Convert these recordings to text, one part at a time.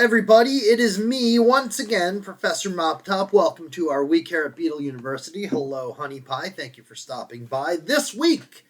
everybody. It is me once again, Professor Moptop. Welcome to our week here at Beetle University. Hello, Honey Pie. Thank you for stopping by. This week,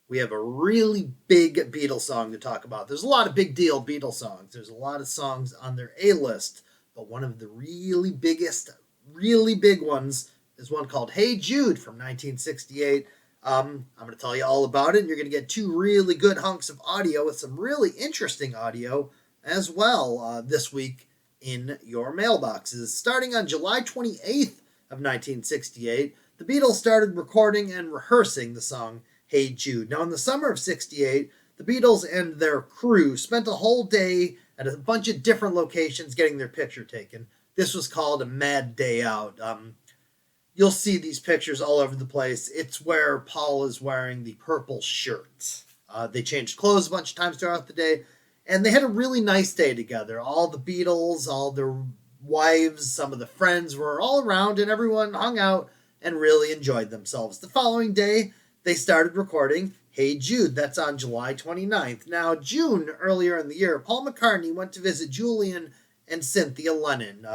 we have a really big Beatle song to talk about. There's a lot of big deal Beatle songs. There's a lot of songs on their A-list, but one of the really big ones is one called Hey Jude from 1968. I'm going to tell you all about it, and you're going to get two really good hunks of audio with some really interesting audio as well this week in your mailboxes. Starting on July 28th of 1968, the Beatles started recording and rehearsing the song Hey Jude. Now, in the summer of 68, the Beatles and their crew spent a whole day at a bunch of different locations getting their picture taken. This was called a mad day out. You'll see these pictures all over the place. It's where Paul is wearing the purple shirt. They changed clothes a bunch of times throughout the day, and they had a really nice day together. All the Beatles, all their wives, some of the friends were all around, and everyone hung out and really enjoyed themselves. The following day, they started recording Hey Jude. That's on July 29th. Now, June, earlier in the year, Paul McCartney went to visit Julian and Cynthia Lennon.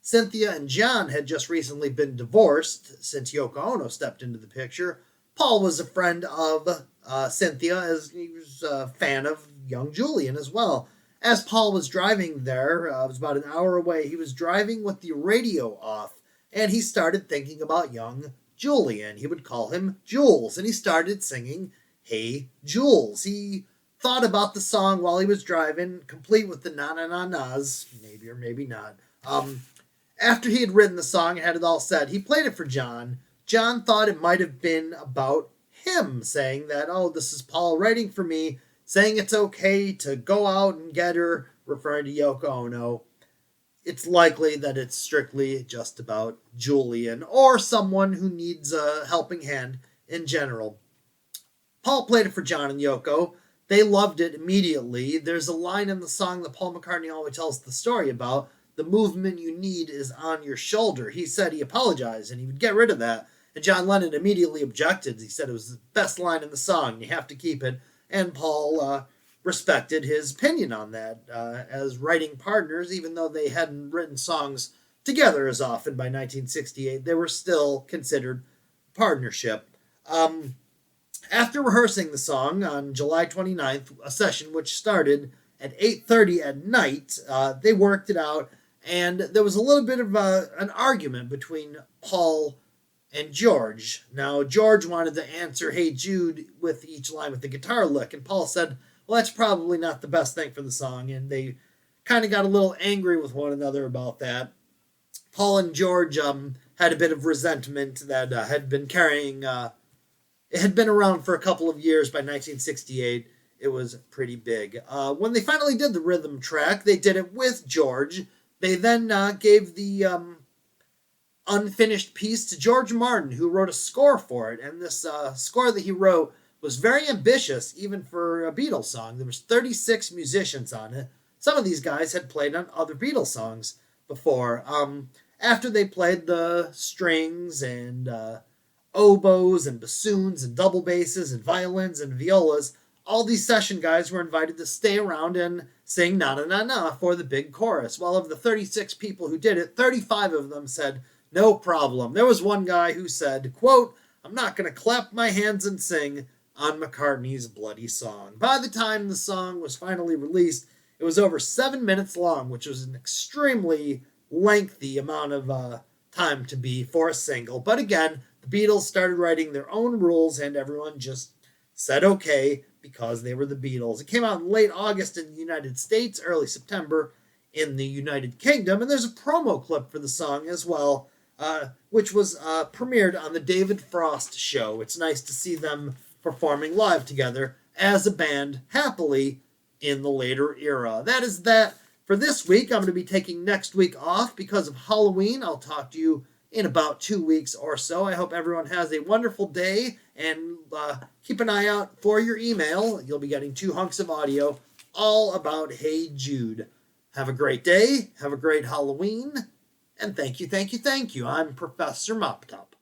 Cynthia and John had just recently been divorced since Yoko Ono stepped into the picture. Paul was a friend of Cynthia, as he was a fan of young Julian as well. As Paul was driving there, it was about an hour away, he was driving with the radio off, and he started thinking about young Julian. He would call him Jules, and he started singing Hey Jules. He thought about the song while he was driving, complete with the na-na-na-nas, maybe or maybe not. After he had written the song and had it all said, he played it for John. John thought it might have been about him, saying that, oh, this is Paul writing for me, saying it's okay to go out and get her, referring to Yoko Ono. It's likely that it's strictly just about Julian or someone who needs a helping hand in general. Paul played it for John and Yoko. They loved it immediately. There's a line in the song that Paul McCartney always tells the story about. The movement you need is on your shoulder. He said he apologized and he would get rid of that. And John Lennon immediately objected. He said it was the best line in the song. You have to keep it. And Paul respected his opinion on that. As writing partners, even though they hadn't written songs together as often by 1968, they were still considered partnership. After rehearsing the song on July 29th, a session which started at 8:30 at night, they worked it out. And there was a little bit of an argument between Paul and George. Now, George wanted to answer Hey Jude with each line with the guitar lick, and Paul said, well, that's probably not the best thing for the song, and they kind of got a little angry with one another about that. Paul and George had a bit of resentment that had been carrying, it had been around for a couple of years. By 1968, it was pretty big. When they finally did the rhythm track, they did it with George. They then gave the unfinished piece to George Martin, who wrote a score for it. And this score that he wrote was very ambitious, even for a Beatles song. There was 36 musicians on it. Some of these guys had played on other Beatles songs before. After they played the strings and oboes and bassoons and double basses and violins and violas, all these session guys were invited to stay around and sing na-na-na-na for the big chorus. Well, of the 36 people who did it, 35 of them said, no problem. There was one guy who said, quote, I'm not going to clap my hands and sing on McCartney's bloody song. By the time the song was finally released, it was over 7 minutes long, which was an extremely lengthy amount of time to be for a single. But again, the Beatles started writing their own rules, and everyone just said okay, because they were the Beatles. It came out in late August in the United States, early September in the United Kingdom, and there's a promo clip for the song as well, which was premiered on the David Frost Show. It's nice to see them performing live together as a band, happily, in the later era. That is that for this week. I'm going to be taking next week off because of Halloween. I'll talk to you in about 2 weeks or so. I hope everyone has a wonderful day, and keep an eye out for your email. You'll be getting 2 hunks of audio all about Hey Jude. Have a great day, have a great Halloween, and thank you. I'm Professor Moptop.